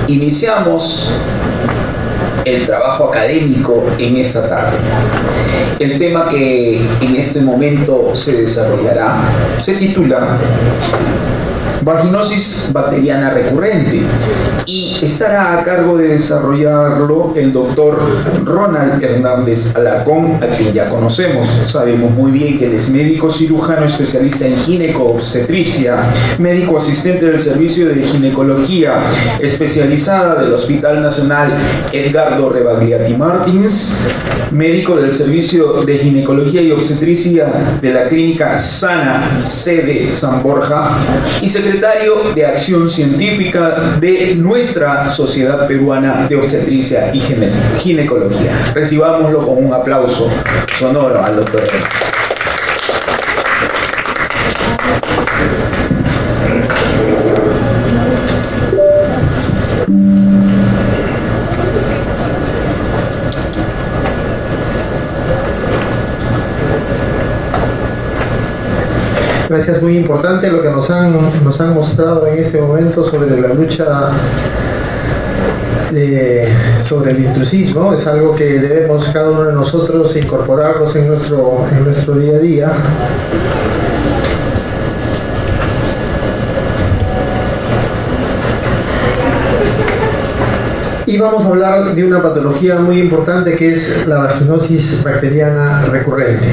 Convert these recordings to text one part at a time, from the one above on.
Iniciamos el trabajo académico en esta tarde. El tema que en este momento se desarrollará se titula Vaginosis bacteriana recurrente y estará a cargo de desarrollarlo el doctor Ronald Hernández Alarcón, a quien ya conocemos. Sabemos muy bien que él es médico cirujano especialista en gineco-obstetricia, médico asistente del servicio de ginecología especializada del Hospital Nacional Edgardo Rebagliati Martins, médico del servicio de ginecología y obstetricia de la clínica Sana sede San Borja y secretario de Acción Científica de nuestra Sociedad Peruana de Obstetricia y Ginecología. Recibámoslo con un aplauso sonoro al doctor. Gracias, muy importante lo que nos han mostrado en este momento sobre la lucha sobre el intrusismo. Es algo que debemos cada uno de nosotros incorporarnos en nuestro día a día. Y vamos a hablar de una patología muy importante que es la vaginosis bacteriana recurrente.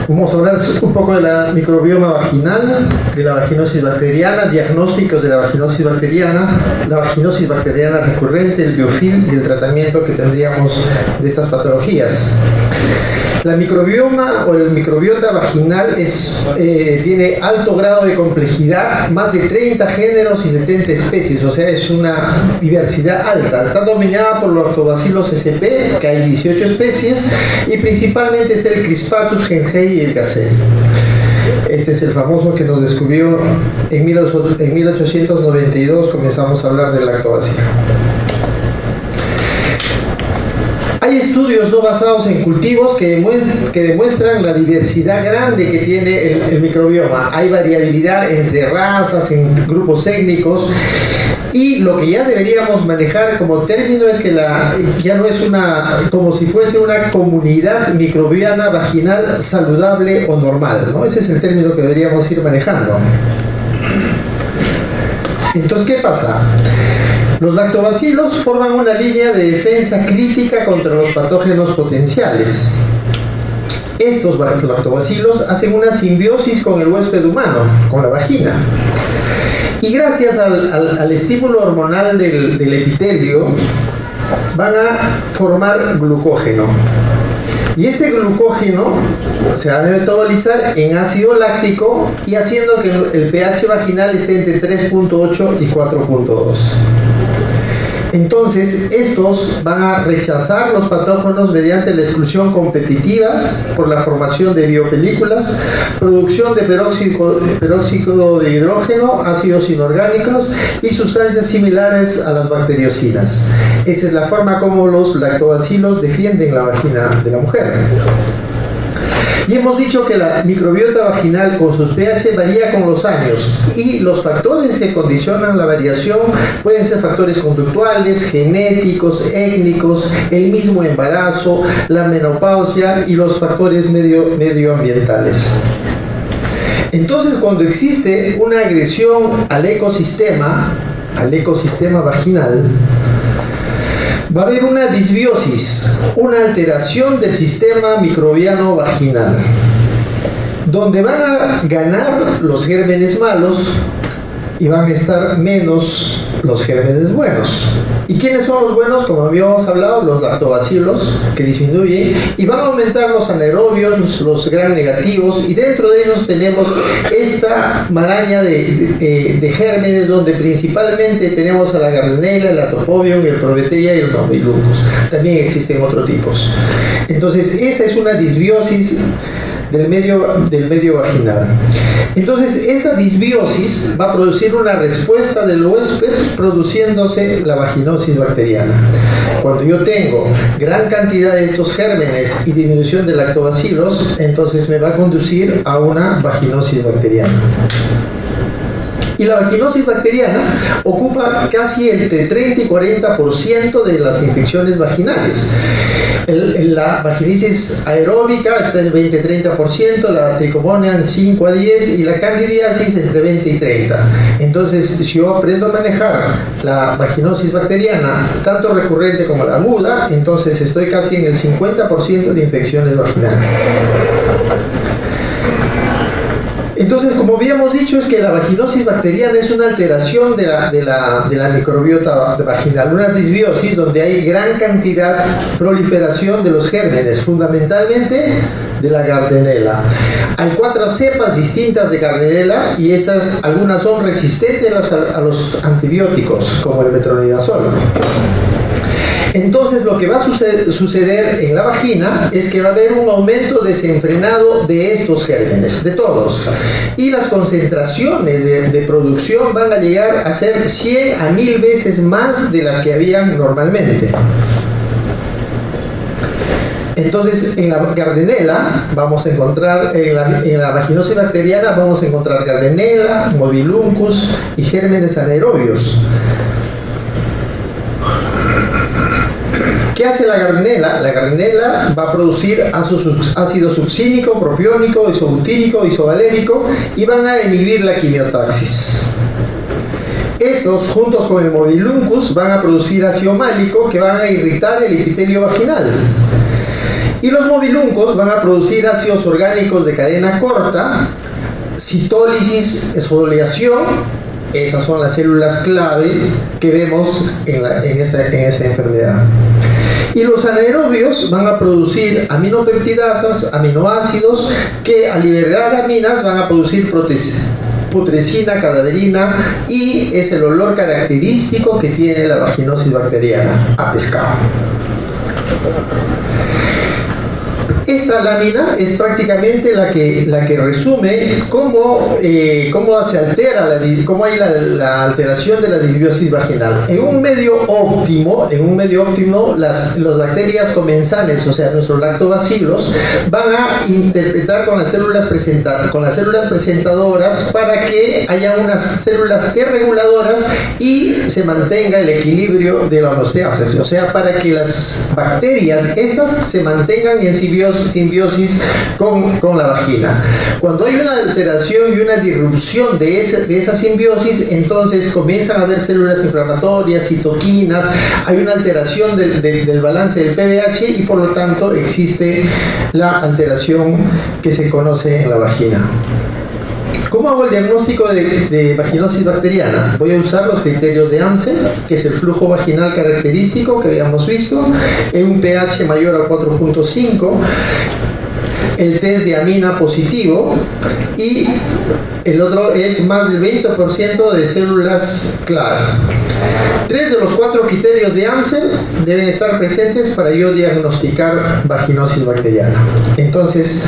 Vamos a hablar un poco de la microbioma vaginal, de la vaginosis bacteriana, diagnósticos de la vaginosis bacteriana recurrente, el biofilm y el tratamiento que tendríamos de estas patologías. La microbioma o el microbiota vaginal tiene alto grado de complejidad, más de 30 géneros y 70 especies, o sea, es una diversidad alta. Está dominada por los lactobacillus sp, que hay 18 especies, y principalmente está el Crispatus genghei y el Gasseri. Este es el famoso que nos descubrió en 1892, comenzamos a hablar del lactobacillus. Hay estudios no basados en cultivos que demuestran la diversidad grande que tiene el microbioma. Hay variabilidad entre razas, en grupos étnicos, y lo que ya deberíamos manejar como término es que ya no es como si fuese una comunidad microbiana vaginal saludable o normal, ¿no? Ese es el término que deberíamos ir manejando. Entonces, ¿qué pasa? Los lactobacilos forman una línea de defensa crítica contra los patógenos potenciales. Estos lactobacilos hacen una simbiosis con el huésped humano, con la vagina. Y gracias al estímulo hormonal del epitelio, van a formar glucógeno. Y este glucógeno se va a metabolizar en ácido láctico y haciendo que el pH vaginal esté entre 3.8 y 4.2. Entonces, estos van a rechazar los patógenos mediante la exclusión competitiva por la formación de biopelículas, producción de peróxido de hidrógeno, ácidos inorgánicos y sustancias similares a las bacteriocinas. Esa es la forma como los lactobacilos defienden la vagina de la mujer. Y hemos dicho que la microbiota vaginal con sus pH varía con los años y los factores que condicionan la variación pueden ser factores conductuales, genéticos, étnicos, el mismo embarazo, la menopausia y los factores medioambientales. Entonces, cuando existe una agresión al ecosistema vaginal, va a haber una disbiosis, una alteración del sistema microbiano vaginal, donde van a ganar los gérmenes malos y van a estar menos los gérmenes buenos. ¿Y quiénes son los buenos? Como habíamos hablado, los lactobacilos, que disminuyen, y van a aumentar los anaerobios, los gram negativos, y dentro de ellos tenemos esta maraña de gérmenes, donde principalmente tenemos a la Gardnerella, el Atopobium, el Prometheia y el Nomilocus. También existen otros tipos. Entonces, esa es una disbiosis del medio vaginal. Entonces, esa disbiosis va a producir una respuesta del huésped, produciéndose la vaginosis bacteriana. Cuando yo tengo gran cantidad de estos gérmenes y disminución de lactobacilos, entonces me va a conducir a una vaginosis bacteriana. Y la vaginosis bacteriana ocupa casi entre 30 y 40% de las infecciones vaginales. La vaginitis aeróbica está en el 20-30%, la tricomonia en 5 a 10 y la candidiasis entre 20 y 30. Entonces, si yo aprendo a manejar la vaginosis bacteriana, tanto recurrente como la aguda, entonces estoy casi en el 50% de infecciones vaginales. Entonces, como habíamos dicho, es que la vaginosis bacteriana es una alteración de la microbiota vaginal, una disbiosis donde hay gran cantidad, proliferación de los gérmenes, fundamentalmente de la Gardnerella. Hay 4 cepas distintas de Gardnerella y algunas son resistentes a los antibióticos, como el metronidazol. Entonces lo que va a suceder en la vagina es que va a haber un aumento desenfrenado de estos gérmenes, de todos. Y las concentraciones de producción van a llegar a ser 100 a 1000 veces más de las que habían normalmente. Entonces, en la Gardnerella vamos a encontrar, en la vaginosis bacteriana vamos a encontrar Gardnerella, Mobiluncus y gérmenes anaerobios. ¿Qué hace la Gardnerella? La Gardnerella va a producir ácido succínico, propiónico, isobutírico, isovalérico y van a inhibir la quimiotaxis. Estos, juntos con el Mobiluncus, van a producir ácido málico que van a irritar el epitelio vaginal. Y los mobiluncos van a producir ácidos orgánicos de cadena corta, citólisis, esfoliación. Esas son las células clave que vemos en esa enfermedad. Y los anaerobios van a producir aminopeptidasas, aminoácidos, que al liberar aminas van a producir putrescina, cadaverina, y es el olor característico que tiene la vaginosis bacteriana, a pescado. Esta lámina es prácticamente la que resume cómo se altera, cómo hay la alteración de la disbiosis vaginal. En un medio óptimo, las bacterias comensales, o sea, nuestros lactobacilos, van a interpretar con las células presentadoras para que haya unas células T reguladoras y se mantenga el equilibrio de la homeostasis, o sea, para que las bacterias estas se mantengan en simbiosis con la vagina. Cuando hay una alteración y una disrupción de esa simbiosis, entonces comienzan a haber células inflamatorias, citoquinas, hay una alteración del balance del pH y por lo tanto existe la alteración que se conoce en la vagina. ¿Cómo hago el diagnóstico de vaginosis bacteriana? Voy a usar los criterios de Amsel, que es el flujo vaginal característico que habíamos visto, en un pH mayor a 4.5, el test de amina positivo y el otro es más del 20% de células clave. 3 de los 4 criterios de Amsel deben estar presentes para yo diagnosticar vaginosis bacteriana. Entonces,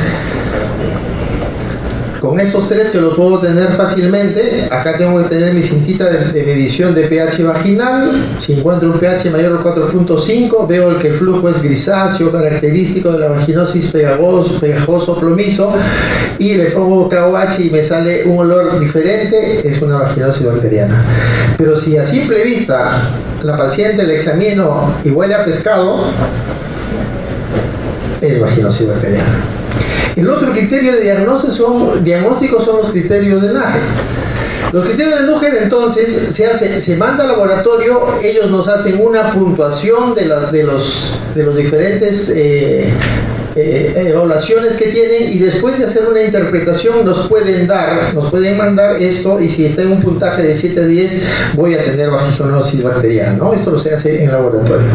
con estos 3 que los puedo tener fácilmente, acá tengo que tener mi cintita de medición de pH vaginal. Si encuentro un pH mayor a 4.5, veo que el flujo es grisáceo, característico de la vaginosis pegajoso, plomizo, y le pongo KOH y me sale un olor diferente, es una vaginosis bacteriana. Pero si a simple vista la paciente la examino y huele a pescado, es vaginosis bacteriana. El otro criterio de diagnóstico son los criterios de Nager. Los criterios de Nager, entonces, se manda al laboratorio, ellos nos hacen una puntuación de los diferentes evaluaciones que tienen y después de hacer una interpretación nos pueden mandar esto, y si está en un puntaje de 7 a 10 voy a tener vaginosis bacteriana, ¿no? Esto lo se hace en laboratorio.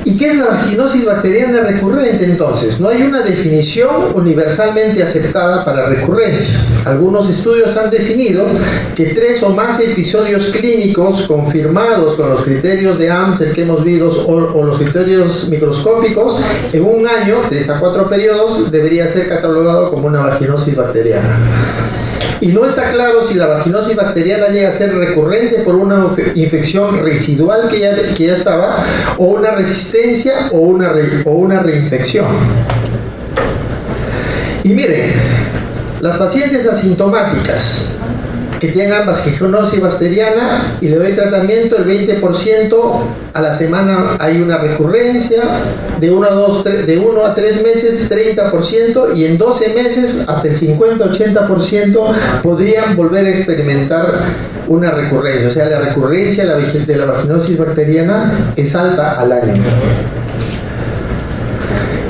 ¿Y qué es la vaginosis bacteriana recurrente entonces? No hay una definición universalmente aceptada para recurrencia. Algunos estudios han definido que 3 o más episodios clínicos confirmados con los criterios de Amsel que hemos visto o los criterios microscópicos en un año, 3 a 4 periodos, debería ser catalogado como una vaginosis bacteriana. Y no está claro si la vaginosis bacteriana llega a ser recurrente por una infección residual que ya estaba, o una resistencia o una reinfección. Y miren, Las pacientes asintomáticas que tengan vaginosis bacteriana y le doy tratamiento, el 20% a la semana hay una recurrencia, de 1 a 3 meses 30%, y en 12 meses hasta el 50-80% podrían volver a experimentar una recurrencia. O sea, la recurrencia de la vaginosis bacteriana es alta al año.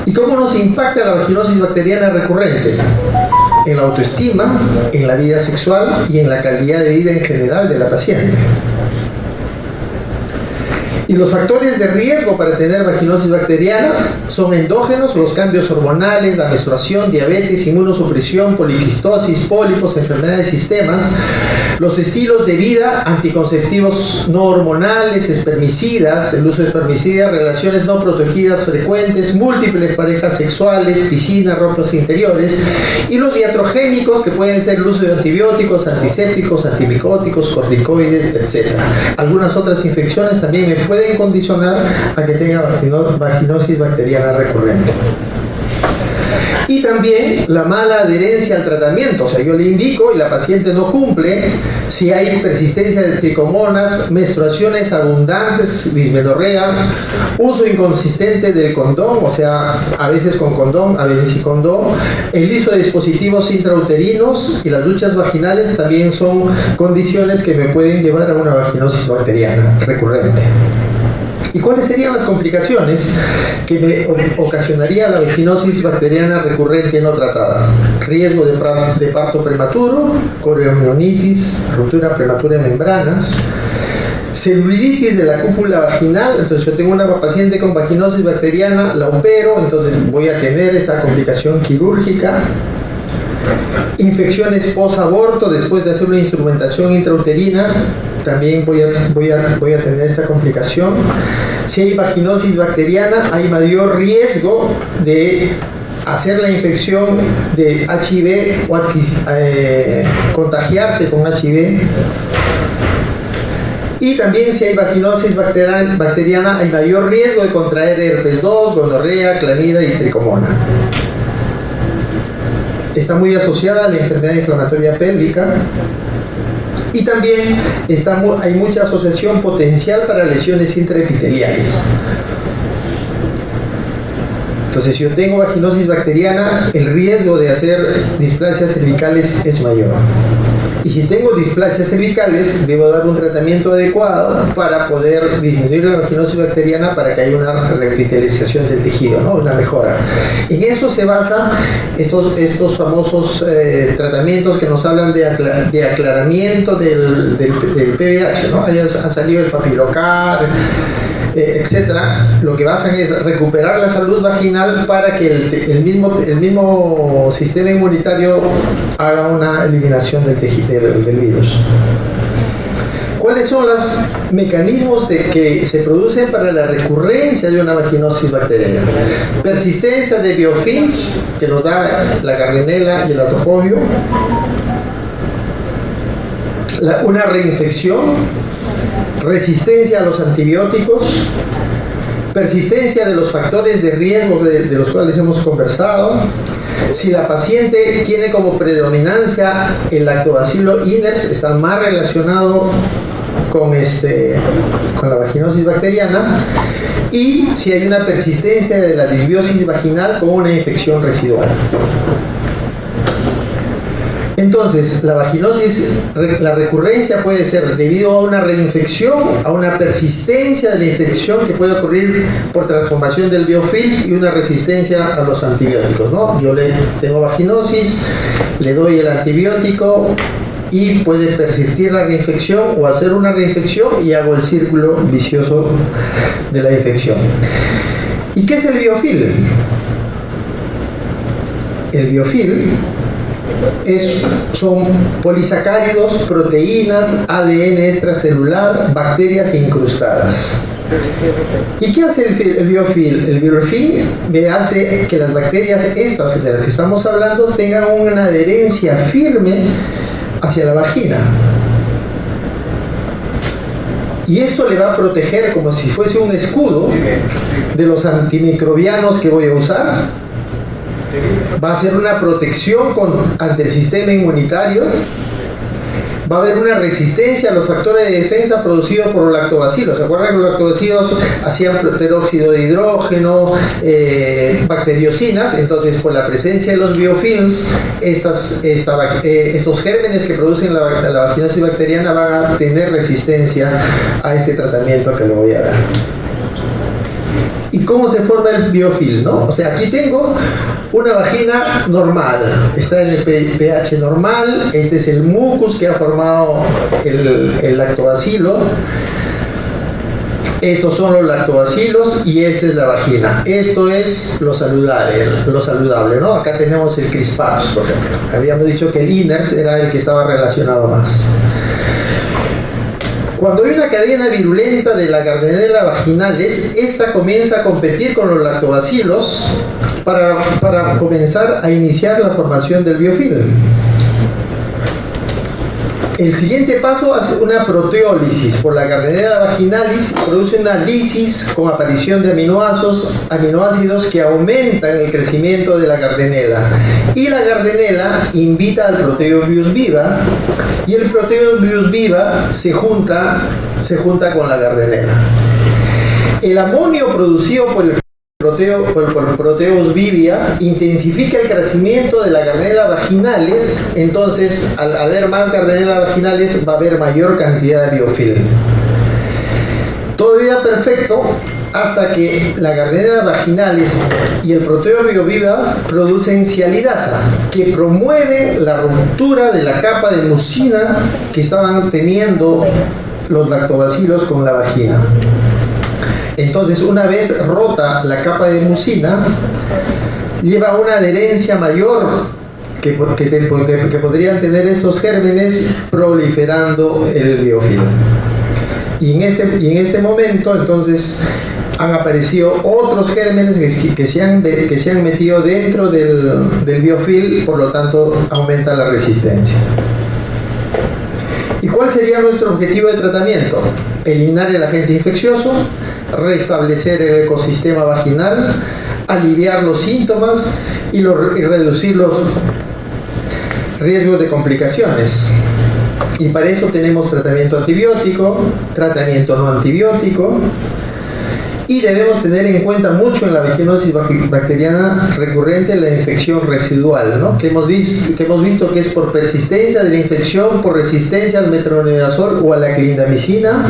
¿Y cómo nos impacta la vaginosis bacteriana recurrente? En la autoestima, en la vida sexual y en la calidad de vida en general de la paciente. Y los factores de riesgo para tener vaginosis bacteriana son endógenos, los cambios hormonales, la menstruación, diabetes, inmunosupresión, poliquistosis, pólipos, enfermedades de sistemas, los estilos de vida, anticonceptivos no hormonales, espermicidas, el uso de espermicidas, relaciones no protegidas frecuentes, múltiples parejas sexuales, piscina, ropas interiores, y los iatrogénicos, que pueden ser el uso de antibióticos, antisépticos, antimicóticos, corticoides, etc. Algunas otras infecciones también me pueden condicionar a que tenga vaginosis bacteriana recurrente. Y también la mala adherencia al tratamiento. O sea, yo le indico y la paciente no cumple. Si hay persistencia de tricomonas, menstruaciones abundantes, dismenorrea, uso inconsistente del condón, o sea, a veces con condón, a veces sin condón, el uso de dispositivos intrauterinos y las duchas vaginales también son condiciones que me pueden llevar a una vaginosis bacteriana recurrente. ¿Y cuáles serían las complicaciones que me ocasionaría la vaginosis bacteriana recurrente no tratada? Riesgo de parto prematuro, coriomionitis, ruptura prematura de membranas, celulitis de la cúpula vaginal. Entonces yo tengo una paciente con vaginosis bacteriana, la opero, entonces voy a tener esta complicación quirúrgica. Infecciones post-aborto, después de hacer una instrumentación intrauterina, también voy a tener esta complicación. Si hay vaginosis bacteriana, hay mayor riesgo de hacer la infección de HIV o contagiarse con HIV. Y también si hay vaginosis bacteriana, hay mayor riesgo de contraer herpes 2, gonorrea, clamidia y tricomona. Está muy asociada a la enfermedad inflamatoria pélvica. Y también hay mucha asociación potencial para lesiones intraepiteliales. Entonces, si yo tengo vaginosis bacteriana, el riesgo de hacer displasias cervicales es mayor. Y si tengo displasias cervicales, debo dar un tratamiento adecuado para poder disminuir la vaginosis bacteriana, para que haya una revitalización del tejido, ¿no? Una mejora. En eso se basan estos famosos tratamientos que nos hablan de aclaramiento del PVH, ¿no? Ahí ha salido el papilocar, etcétera. Lo que basan es recuperar la salud vaginal para que el mismo sistema inmunitario haga una eliminación del tejido del virus. ¿Cuáles son los mecanismos que se producen para la recurrencia de una vaginosis bacteriana? Persistencia de biofilms, que nos da la Gardnerella y el atopobio. Una reinfección, resistencia a los antibióticos, persistencia de los factores de riesgo de los cuales hemos conversado. Si la paciente tiene como predominancia el lactobacilo iners, está más relacionado con la vaginosis bacteriana. Y si hay una persistencia de la disbiosis vaginal con una infección residual. Entonces, la vaginosis, la recurrencia puede ser debido a una reinfección, a una persistencia de la infección que puede ocurrir por transformación del biofilm y una resistencia a los antibióticos, ¿no? Yo tengo vaginosis, le doy el antibiótico y puede persistir la reinfección o hacer una reinfección y hago el círculo vicioso de la infección. ¿Y qué es el biofilm? El biofilm son polisacáridos, proteínas, ADN extracelular, bacterias incrustadas. ¿Y qué hace el biofilm? El biofilm me hace que las bacterias estas de las que estamos hablando tengan una adherencia firme hacia la vagina. Y esto le va a proteger como si fuese un escudo de los antimicrobianos que voy a usar. va a ser una protección ante el sistema inmunitario, va a haber una resistencia a los factores de defensa producidos por los lactobacilos. ¿Se acuerdan que los lactobacilos hacían peróxido de hidrógeno, bacteriocinas? Entonces, por la presencia de los biofilms, estos gérmenes que producen la vaginosis bacteriana van a tener resistencia a este tratamiento que le voy a dar. ¿Y cómo se forma el biofilm, no? O sea, aquí tengo una vagina normal, está en el pH normal, este es el mucus que ha formado el lactobacilo, estos son los lactobacilos y esta es la vagina. Esto es lo saludable, ¿no? Acá tenemos el crispatus, por ejemplo. Habíamos dicho que el inners era el que estaba relacionado más. Cuando hay una cadena virulenta de la Gardnerella vaginalis, esta comienza a competir con los lactobacilos para comenzar a iniciar la formación del biofilm. El siguiente paso es una proteólisis por la Gardnerella vaginalis, produce una lisis con aparición de aminoácidos que aumentan el crecimiento de la Gardnerella. Y la Gardnerella invita al Proteobius viva y el Proteobius viva se junta con la Gardnerella. El amonio producido por el Proteus vivia intensifica el crecimiento de la Gardnerella vaginalis, entonces al haber más Gardnerella vaginalis va a haber mayor cantidad de biofilm. Todavía perfecto hasta que la Gardnerella vaginalis y el Proteobio viva producen cialidasa, que promueve la ruptura de la capa de mucina que estaban teniendo los lactobacilos con la vagina. Entonces, una vez rota la capa de mucina, lleva una adherencia mayor que podrían tener estos gérmenes proliferando el biofilm. Y en este momento, entonces, han aparecido otros gérmenes que se han metido dentro del biofilm, por lo tanto, aumenta la resistencia. ¿Y cuál sería nuestro objetivo de tratamiento? Eliminar el agente infeccioso, restablecer el ecosistema vaginal, aliviar los síntomas y reducir los riesgos de complicaciones. Y para eso tenemos tratamiento antibiótico, tratamiento no antibiótico, y debemos tener en cuenta mucho en la vaginosis bacteriana recurrente la infección residual, ¿no? que hemos visto que es por persistencia de la infección, por resistencia al metronidazol o a la clindamicina.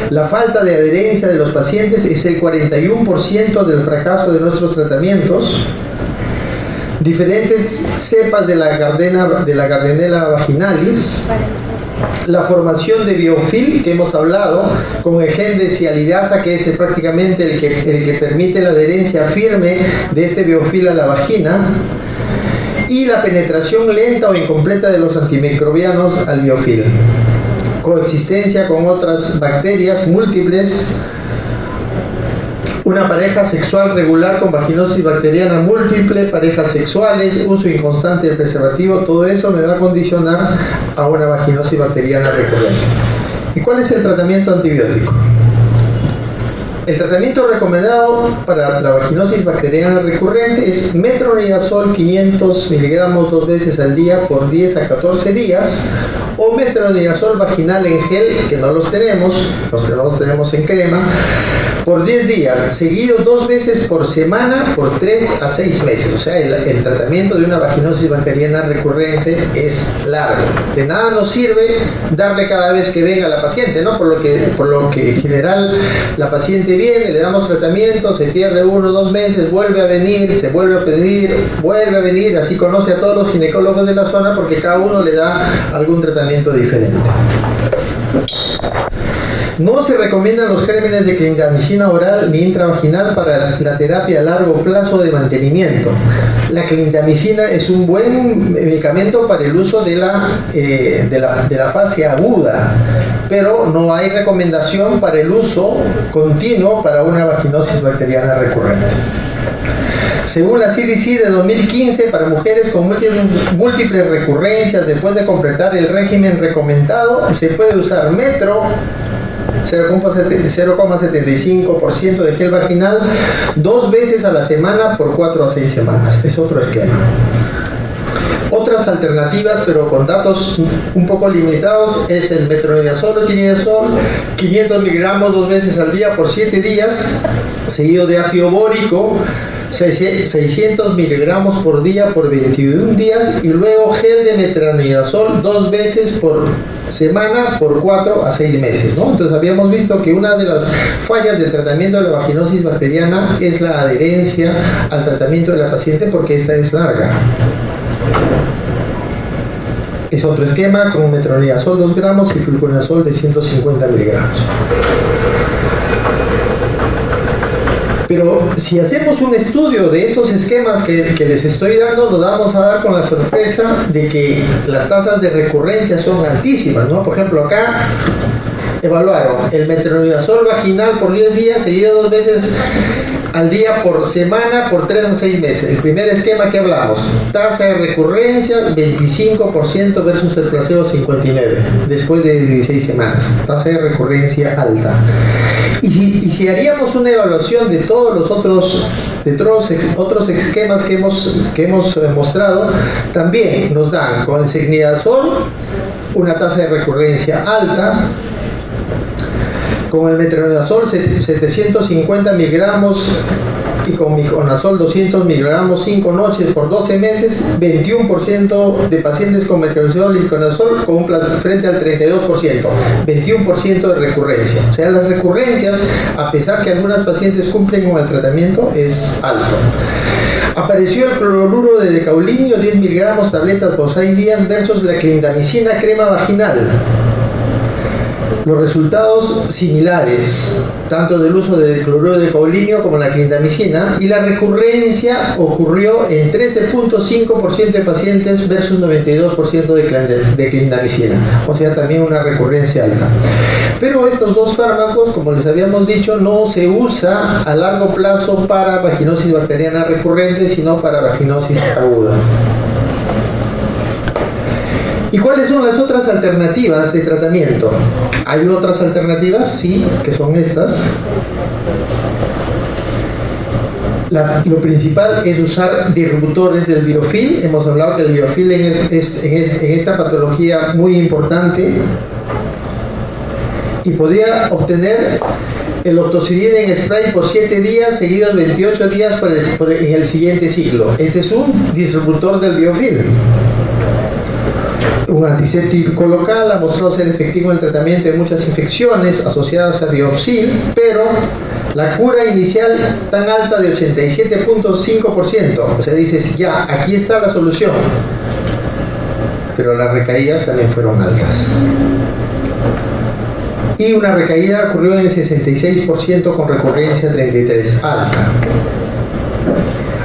La falta de adherencia de los pacientes es el 41% del fracaso de nuestros tratamientos. Diferentes cepas de la Gardnerella vaginalis, la formación de biofilm que hemos hablado, con el gen de cialidasa, que es prácticamente el que permite la adherencia firme de este biofilm a la vagina, y la penetración lenta o incompleta de los antimicrobianos al biofilm. Coexistencia con otras bacterias múltiples, una pareja sexual regular con vaginosis bacteriana múltiple, parejas sexuales, uso inconstante del preservativo, todo eso me va a condicionar a una vaginosis bacteriana recurrente. ¿Y cuál es el tratamiento antibiótico? El tratamiento recomendado para la vaginosis bacteriana recurrente es metronidazol 500 miligramos 2 veces al día por 10 a 14 días, o metronidazol vaginal en gel, que no los tenemos en crema, por 10 días, seguido 2 veces por semana por 3 a 6 meses. O sea, el tratamiento de una vaginosis bacteriana recurrente es largo. De nada nos sirve darle cada vez que venga la paciente, ¿no? Por lo que en general la paciente viene, le damos tratamiento, se pierde 1 o 2 meses, vuelve a venir, se vuelve a pedir, vuelve a venir, así conoce a todos los ginecólogos de la zona porque cada uno le da algún tratamiento diferente. No se recomiendan los gérmenes de clindamicina oral ni intravaginal para la terapia a largo plazo de mantenimiento. La clindamicina es un buen medicamento para el uso de la fase aguda, pero no hay recomendación para el uso continuo para una vaginosis bacteriana recurrente. Según la CDC de 2015, para mujeres con múltiples recurrencias después de completar el régimen recomendado, se puede usar metro 0,75% de gel vaginal 2 veces a la semana por 4 a 6 semanas. Es otro esquema. Otras alternativas, pero con datos un poco limitados, es el metronidazol o tinidazol, 500 miligramos 2 veces al día por 7 días, seguido de ácido bórico, 600 miligramos por día por 21 días, y luego gel de metronidazol 2 veces por semana por 4 a 6 meses, ¿no? Entonces habíamos visto que una de las fallas del tratamiento de la vaginosis bacteriana es la adherencia al tratamiento de la paciente, porque esta es larga. Es otro esquema con metronidazol 2 gramos y fluconazol de 150 miligramos. Pero si hacemos un estudio de estos esquemas que les estoy dando, nos vamos a dar con la sorpresa de que las tasas de recurrencia son altísimas, ¿no? Por ejemplo, acá evaluaron el metronidazol vaginal por 10 días, seguido 2 veces al día por semana por 3 a 6 meses. El primer esquema que hablamos, tasa de recurrencia 25% versus el placebo 59%, después de 16 semanas, tasa de recurrencia alta. Y si haríamos una evaluación de todos los otros esquemas que hemos mostrado, también nos dan con el secnidazol una tasa de recurrencia alta, con el metronidazol 750 miligramos y con miconazol 200 miligramos 5 noches por 12 meses, 21% de pacientes con metronidazol y miconazol con frente al 32%, 21% de recurrencia. O sea, las recurrencias, a pesar que algunas pacientes cumplen con el tratamiento, es alto. Apareció el cloruro de decaulinio 10 miligramos tabletas por 6 días versus la clindamicina crema vaginal. Los resultados similares, tanto del uso del cloruro de decaulinio como la clindamicina, y la recurrencia ocurrió en 13.5% de pacientes versus 92% de clindamicina, o sea, también una recurrencia alta. Pero estos dos fármacos, como les habíamos dicho, no se usa a largo plazo para vaginosis bacteriana recurrente, sino para vaginosis aguda. ¿Y cuáles son las otras alternativas de tratamiento? ¿Hay otras alternativas? Sí, que son estas. Lo principal es usar disruptores del biofilm. Hemos hablado que el biofilm es en esta patología muy importante, y podría obtener el octocidina en spray por 7 días, seguidos 28 días en el siguiente ciclo. Este es un disruptor del biofilm. Un antiséptico local ha mostrado ser efectivo en el tratamiento de muchas infecciones asociadas a Biofilm, pero la cura inicial tan alta de 87.5%, o sea, dices, ya, aquí está la solución, pero las recaídas también fueron altas. Y una recaída ocurrió en el 66% con recurrencia 33%, alta.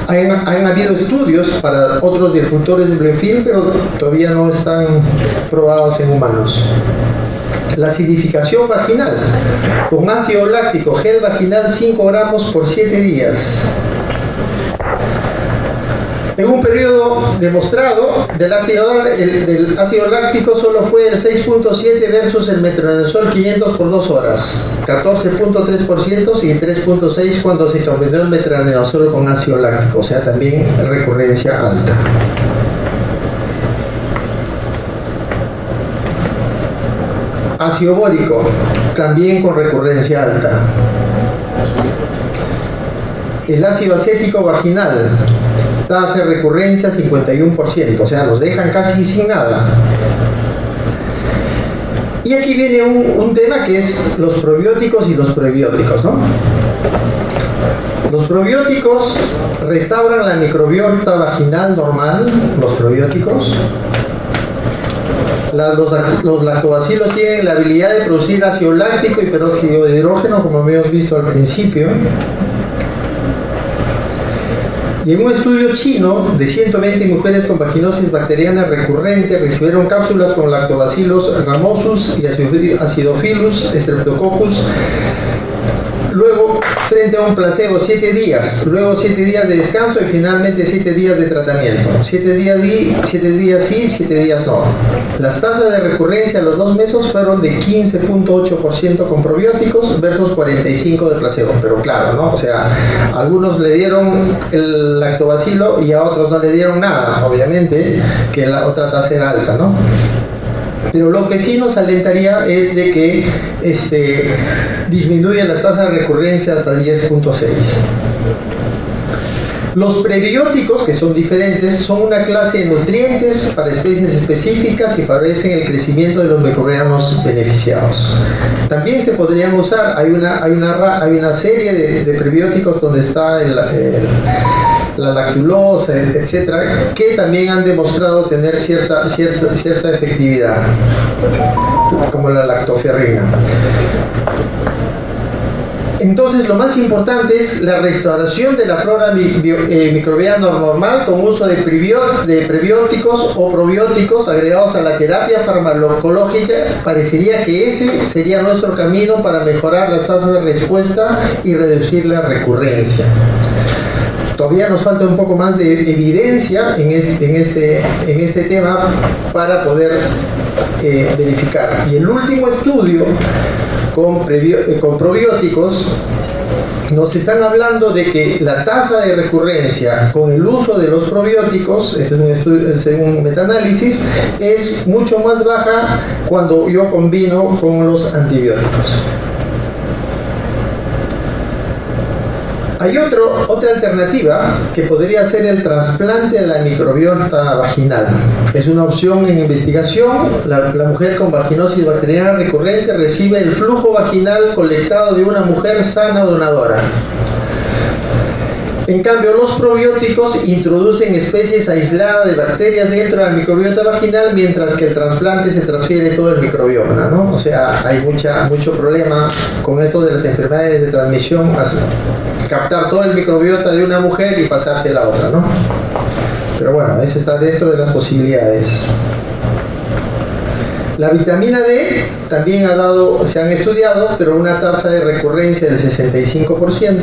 Han habido estudios para otros disruptores de biofilm, pero todavía no están probados en humanos. La acidificación vaginal con ácido láctico, gel vaginal 5 gramos por 7 días. En un periodo demostrado del ácido láctico solo fue el 6.7 versus el metronidazol 500 por 2 horas, 14.3% y 3.6 cuando se combinó el metronidazol con ácido láctico, o sea, también recurrencia alta. Ácido bórico, también con recurrencia alta. El ácido acético vaginal, tasa de recurrencia 51%, o sea, nos dejan casi sin nada. Y aquí viene un tema que es los probióticos y los prebióticos, ¿no? Los probióticos restauran la microbiota vaginal normal, los probióticos. Los lactobacilos tienen la habilidad de producir ácido láctico y peróxido de hidrógeno, como habíamos visto al principio. Y en un estudio chino de 120 mujeres con vaginosis bacteriana recurrente recibieron cápsulas con lactobacillus ramosus y acidophilus streptococcus. luego frente a un placebo 7 días, luego 7 días de descanso y finalmente 7 días de tratamiento. 7 días sí, 7 días no. Las tasas de recurrencia a los 2 meses fueron de 15.8% con probióticos versus 45% de placebo, pero claro, ¿no? O sea, algunos le dieron el lactobacilo y a otros no le dieron nada, obviamente que la otra tasa era alta, ¿no? Pero lo que sí nos alentaría es de que disminuyen las tasas de recurrencia hasta 10.6. Los prebióticos, que son diferentes, son una clase de nutrientes para especies específicas y favorecen el crecimiento de los microbianos beneficiados. También se podrían usar, hay una serie de prebióticos donde está la lactulosa, etcétera, que también han demostrado tener cierta efectividad, como la lactoferrina. Entonces, lo más importante es la restauración de la flora microbiana normal con uso de prebióticos o probióticos agregados a la terapia farmacológica. Parecería que ese sería nuestro camino para mejorar las tasas de respuesta y reducir la recurrencia. Todavía nos falta un poco más de evidencia en este tema para poder verificar. Y el último estudio con probióticos nos están hablando de que la tasa de recurrencia con el uso de los probióticos, este es un estudio, según un metaanálisis, es mucho más baja cuando yo combino con los antibióticos. Hay otra alternativa que podría ser el trasplante de la microbiota vaginal. Es una opción en investigación. La mujer con vaginosis bacteriana recurrente recibe el flujo vaginal colectado de una mujer sana donadora. En cambio, los probióticos introducen especies aisladas de bacterias dentro de la microbiota vaginal, mientras que el trasplante se transfiere todo el microbioma, ¿no? O sea, hay mucho problema con esto de las enfermedades de transmisión, captar todo el microbiota de una mujer y pasarse a la otra, ¿no? Pero bueno, eso está dentro de las posibilidades. La vitamina D también se han estudiado, pero una tasa de recurrencia del 65%.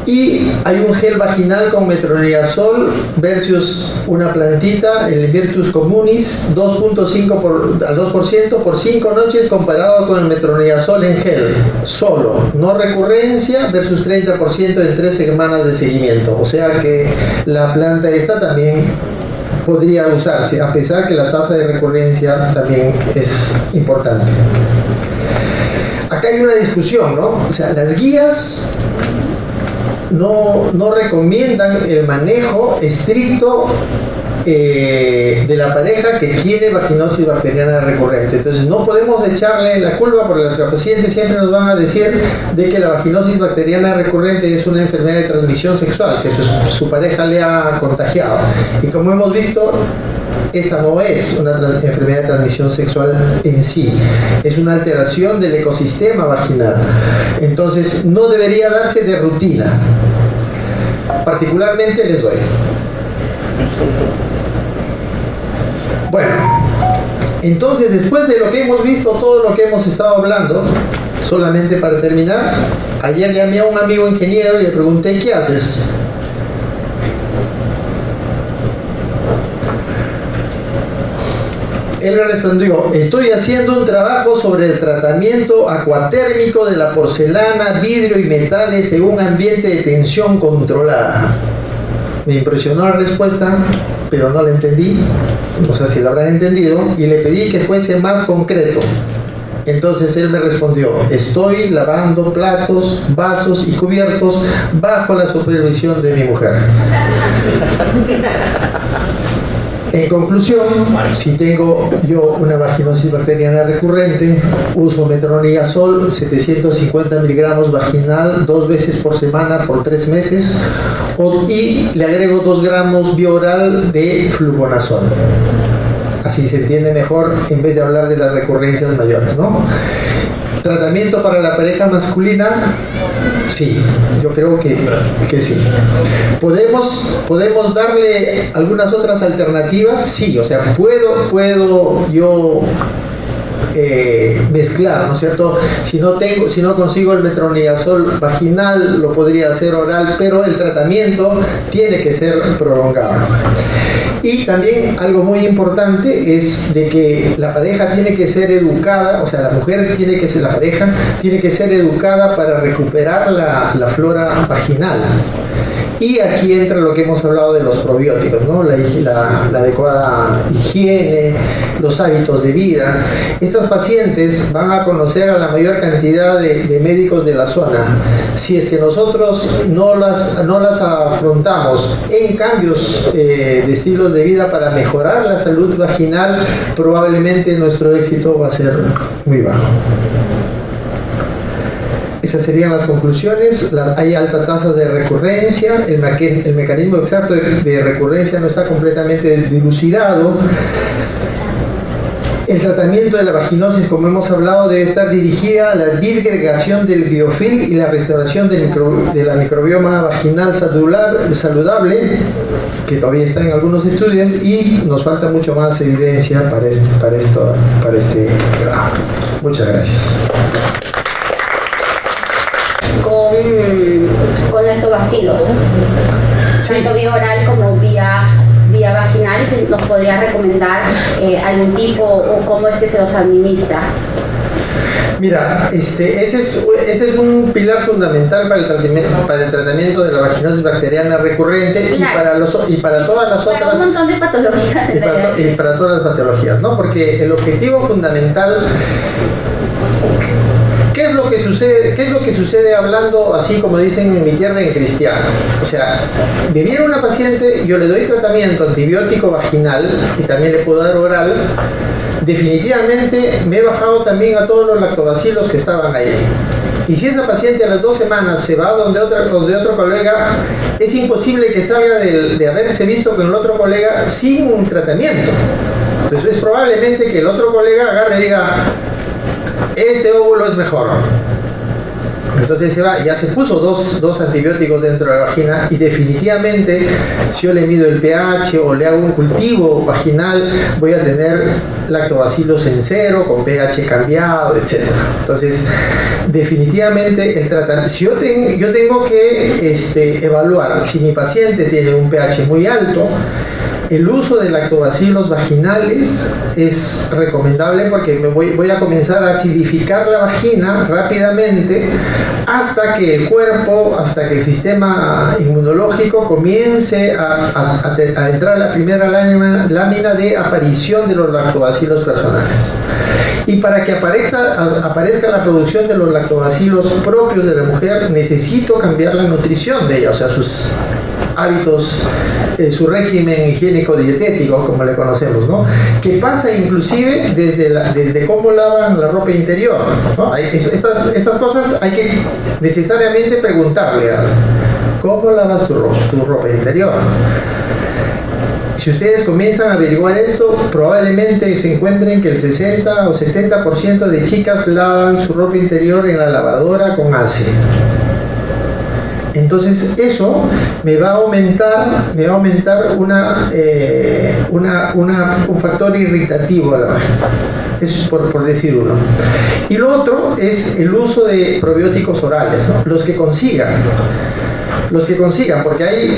Y hay un gel vaginal con metronidazol versus una plantita, el Virtus communis, 2.5 al 2% por 5 noches comparado con el metronidazol en gel, solo, no recurrencia versus 30% en 3 semanas de seguimiento. O sea que la planta esta también podría usarse, a pesar que la tasa de recurrencia también es importante. Acá hay una discusión, ¿no? O sea, las guías no recomiendan el manejo estricto de la pareja que tiene vaginosis bacteriana recurrente. Entonces no podemos echarle la culpa, porque los pacientes siempre nos van a decir de que la vaginosis bacteriana recurrente es una enfermedad de transmisión sexual, que su pareja le ha contagiado. Y como hemos visto, esa no es una enfermedad de transmisión sexual en sí, es una alteración del ecosistema vaginal. Entonces no debería darse de rutina. Particularmente les doy. Bueno, entonces después de lo que hemos visto, todo lo que hemos estado hablando, solamente para terminar, ayer llamé a un amigo ingeniero y le pregunté: ¿qué haces? Él me respondió: estoy haciendo un trabajo sobre el tratamiento acuatérmico de la porcelana, vidrio y metales en un ambiente de tensión controlada. Me impresionó la respuesta, pero no la entendí, no sé si la habrán entendido, y le pedí que fuese más concreto. Entonces él me respondió: estoy lavando platos, vasos y cubiertos bajo la supervisión de mi mujer. En conclusión, si tengo yo una vaginosis bacteriana recurrente, uso metronidazol 750 miligramos vaginal 2 veces por semana por 3 meses y le agrego 2 gramos bioral de fluconazol. Así se entiende mejor en vez de hablar de las recurrencias mayores, ¿no? ¿Tratamiento para la pareja masculina? Sí, yo creo que sí. ¿Podemos darle algunas otras alternativas? Sí, o sea, puedo yo mezclar, ¿no es cierto? Si no consigo el metronidazol vaginal, lo podría hacer oral, pero el tratamiento tiene que ser prolongado. Y también algo muy importante es de que la pareja tiene que ser educada, o sea, la pareja tiene que ser educada para recuperar la flora vaginal. Y aquí entra lo que hemos hablado de los probióticos, ¿no? La adecuada higiene, los hábitos de vida. Estas pacientes van a conocer a la mayor cantidad de médicos de la zona. Si es que nosotros no las afrontamos en cambios de estilos de vida para mejorar la salud vaginal, probablemente nuestro éxito va a ser muy bajo. Esas serían las conclusiones. Hay alta tasa de recurrencia, el mecanismo exacto de recurrencia no está completamente dilucidado. El tratamiento de la vaginosis, como hemos hablado, debe estar dirigida a la disgregación del biofilm y la restauración de la microbioma vaginal saludable, que todavía está en algunos estudios, y nos falta mucho más evidencia para este trabajo. Muchas gracias. Con lactobacilos, Sí. tanto vía oral como vía vaginal, y si nos podría recomendar algún tipo o cómo es que se los administra. Mira, ese es un pilar fundamental para el tratamiento de la vaginosis bacteriana recurrente y para todas las otras. Para un montón de patologías en realidad. Y para todas las patologías, ¿no? Porque el objetivo fundamental. ¿Qué es lo que sucede hablando así como dicen en mi tierra en cristiano? O sea, me viene una paciente, yo le doy tratamiento antibiótico vaginal y también le puedo dar oral. Definitivamente me he bajado también a todos los lactobacilos que estaban ahí. Y si esa paciente a las 2 semanas se va donde otro colega, es imposible que salga de haberse visto con el otro colega sin un tratamiento. Entonces es probablemente que el otro colega agarre y diga: este óvulo es mejor. Entonces se va, ya se puso dos antibióticos dentro de la vagina, y definitivamente si yo le mido el pH o le hago un cultivo vaginal, voy a tener lactobacilos en 0, con pH cambiado, etc. Entonces, definitivamente el tratamiento, si yo tengo que evaluar si mi paciente tiene un pH muy alto, el uso de lactobacilos vaginales es recomendable, porque voy a comenzar a acidificar la vagina rápidamente hasta que el cuerpo, hasta que el sistema inmunológico comience a entrar a la primera lámina de aparición de los lactobacilos personales. Y para que aparezca la producción de los lactobacilos propios de la mujer, necesito cambiar la nutrición de ella, o sea, sus hábitos, su régimen higiénico dietético, como le conocemos, ¿no? Que pasa inclusive desde cómo lavan la ropa interior, ¿no? Estas cosas hay que necesariamente preguntarle: ¿cómo lavas tu ropa interior? Si ustedes comienzan a averiguar esto, probablemente se encuentren que el 60 o 70% de chicas lavan su ropa interior en la lavadora con ACE. Entonces eso me va a aumentar un factor irritativo a la vagina. Eso es por decir uno. Y lo otro es el uso de probióticos orales, ¿no? Los que consigan, porque hay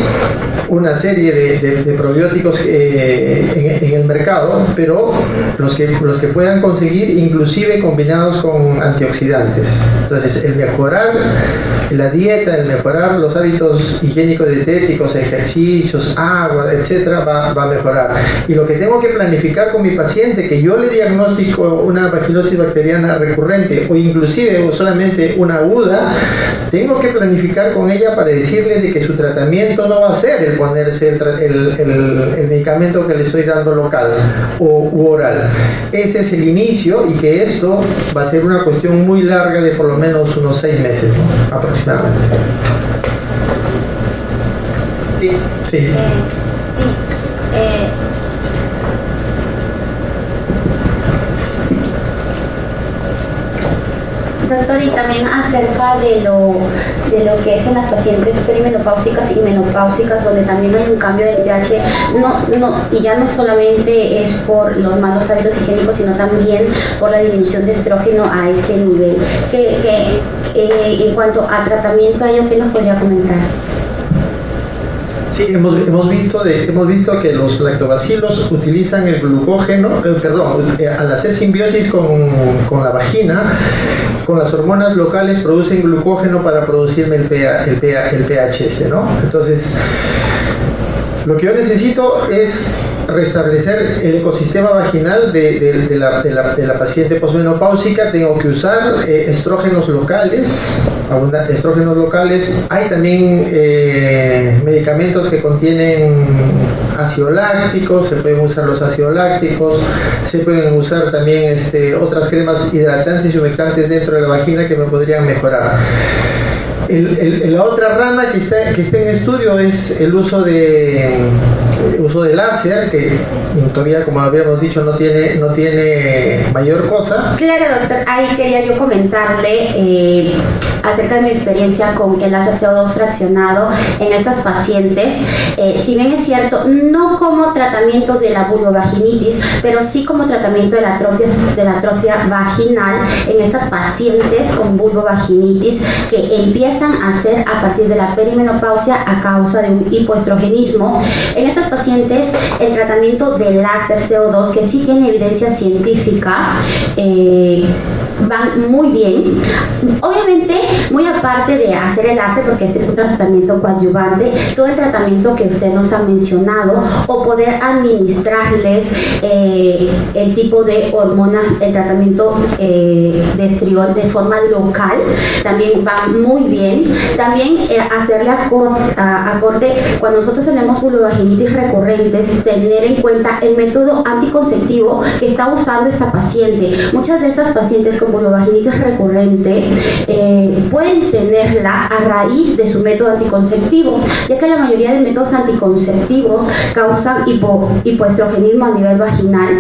una serie de probióticos en el mercado, pero los que puedan conseguir, inclusive combinados con antioxidantes. Entonces, el mejorar la dieta, el mejorar los hábitos higiénicos dietéticos, ejercicios, agua, etcétera, va a mejorar. Y lo que tengo que planificar con mi paciente, que yo le diagnostico una vaginosis bacteriana recurrente o inclusive solamente una aguda, tengo que planificar con ella para decirle de que su tratamiento no va a ser el ponerse el medicamento que le estoy dando local u oral. Ese es el inicio, y que esto va a ser una cuestión muy larga de por lo menos unos 6 meses, ¿no? Aproximadamente. Sí. Doctor, ¿y también acerca de lo que es en las pacientes perimenopáusicas y menopáusicas, donde también hay un cambio del pH, y ya no solamente es por los malos hábitos higiénicos, sino también por la disminución de estrógeno a este nivel. En cuanto a tratamiento, ¿hay algo que nos podría comentar? Sí, hemos visto que los lactobacilos utilizan el glucógeno, al hacer simbiosis con la vagina, con las hormonas locales producen glucógeno para producirme el pH, ¿no? Entonces, lo que yo necesito es restablecer el ecosistema vaginal de la paciente posmenopáusica. Tengo que usar estrógenos locales. Hay también medicamentos que contienen ácido láctico, se pueden usar los ácidos lácticos, se pueden usar también otras cremas hidratantes y humectantes dentro de la vagina que me podrían mejorar. La otra rama que está en estudio es el uso de láser, que todavía, como habíamos dicho, no tiene mayor cosa. Claro, doctor, ahí quería yo comentarle acerca de mi experiencia con el láser CO2 fraccionado en estas pacientes. Si bien es cierto, no como tratamiento de la vulvovaginitis, pero sí como tratamiento de la atrofia vaginal en estas pacientes con vulvovaginitis que empiezan a hacer a partir de la perimenopausia a causa de un hipoestrogenismo. En estas pacientes el tratamiento de láser CO2, que sí tiene evidencia científica, van muy bien. Obviamente, muy aparte de hacer el láser, porque este es un tratamiento coadyuvante, todo el tratamiento que usted nos ha mencionado, o poder administrarles el tipo de hormonas, el tratamiento de estriol de forma local, también va muy bien. También hacerle acorde cuando nosotros tenemos vulvovaginitis recurrentes, tener en cuenta el método anticonceptivo que está usando esta paciente. Muchas de estas pacientes con vulvovaginitis recurrente pueden tenerla a raíz de su método anticonceptivo, ya que la mayoría de métodos anticonceptivos causan hipoestrogenismo a nivel vaginal,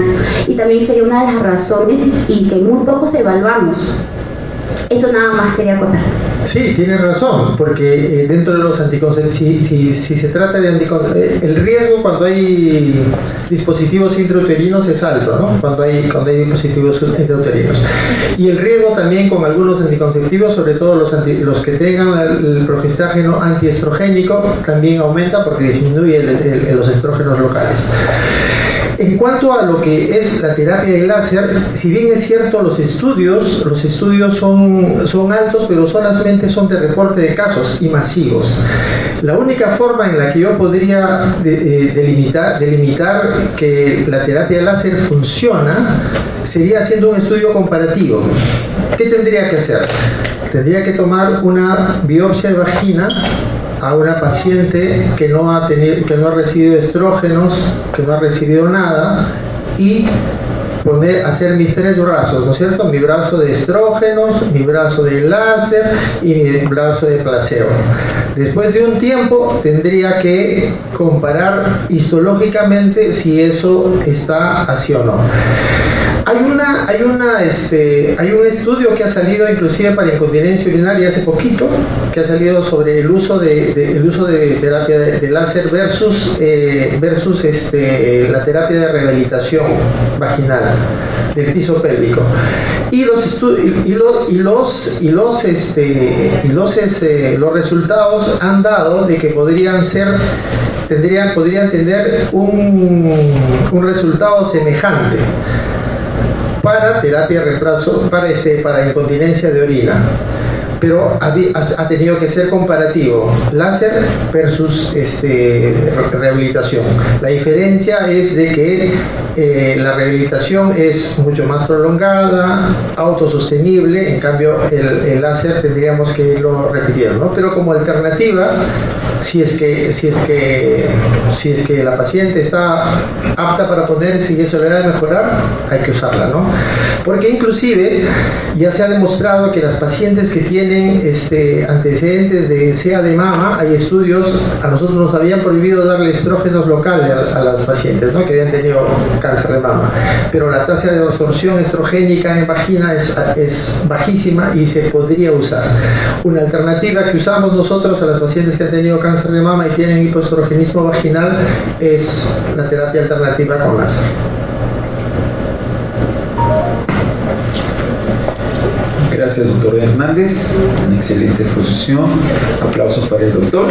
y también sería una de las razones y que muy pocos evaluamos. Eso nada más quería contar. Sí, tienes razón, porque dentro de los anticonceptivos, si se trata de anticonceptivos, el riesgo cuando hay dispositivos intrauterinos es alto, ¿no? Cuando hay dispositivos intrauterinos. Y el riesgo también con algunos anticonceptivos, sobre todo los que tengan el progestágeno antiestrogénico, también aumenta porque disminuye los estrógenos locales. En cuanto a lo que es la terapia de láser, si bien es cierto los estudios son altos, pero solamente son de reporte de casos y masivos. La única forma en la que yo podría delimitar que la terapia de láser funciona sería haciendo un estudio comparativo. ¿Qué tendría que hacer? Tendría que tomar una biopsia de vagina a una paciente que no ha recibido estrógenos, que no ha recibido nada, y hacer mis tres brazos, ¿no es cierto? Mi brazo de estrógenos, mi brazo de láser y mi brazo de placebo. Después de un tiempo tendría que comparar histológicamente si eso está así o no. Hay un estudio que ha salido inclusive para incontinencia urinaria hace poquito, que ha salido sobre el uso de terapia de láser versus la terapia de rehabilitación vaginal del piso pélvico. Y los resultados han dado de que podrían tener un resultado semejante para terapia reemplazo, para incontinencia de orina, pero ha tenido que ser comparativo, láser versus rehabilitación. La diferencia es de que la rehabilitación es mucho más prolongada, autosostenible, en cambio el láser tendríamos que irlo repitiendo, ¿no? Pero como alternativa, si es que la paciente está apta para ponerse y eso le da de mejorar, hay que usarla, ¿no? Porque inclusive ya se ha demostrado que las pacientes que tienen tienen antecedentes de sea de mama, hay estudios, a nosotros nos habían prohibido darle estrógenos locales a las pacientes, ¿no?, que habían tenido cáncer de mama, pero la tasa de absorción estrogénica en vagina es bajísima y se podría usar. Una alternativa que usamos nosotros a las pacientes que han tenido cáncer de mama y tienen hipoestrogenismo vaginal es la terapia alternativa con láser. Gracias, doctor Hernández. Una excelente exposición. Aplausos para el doctor.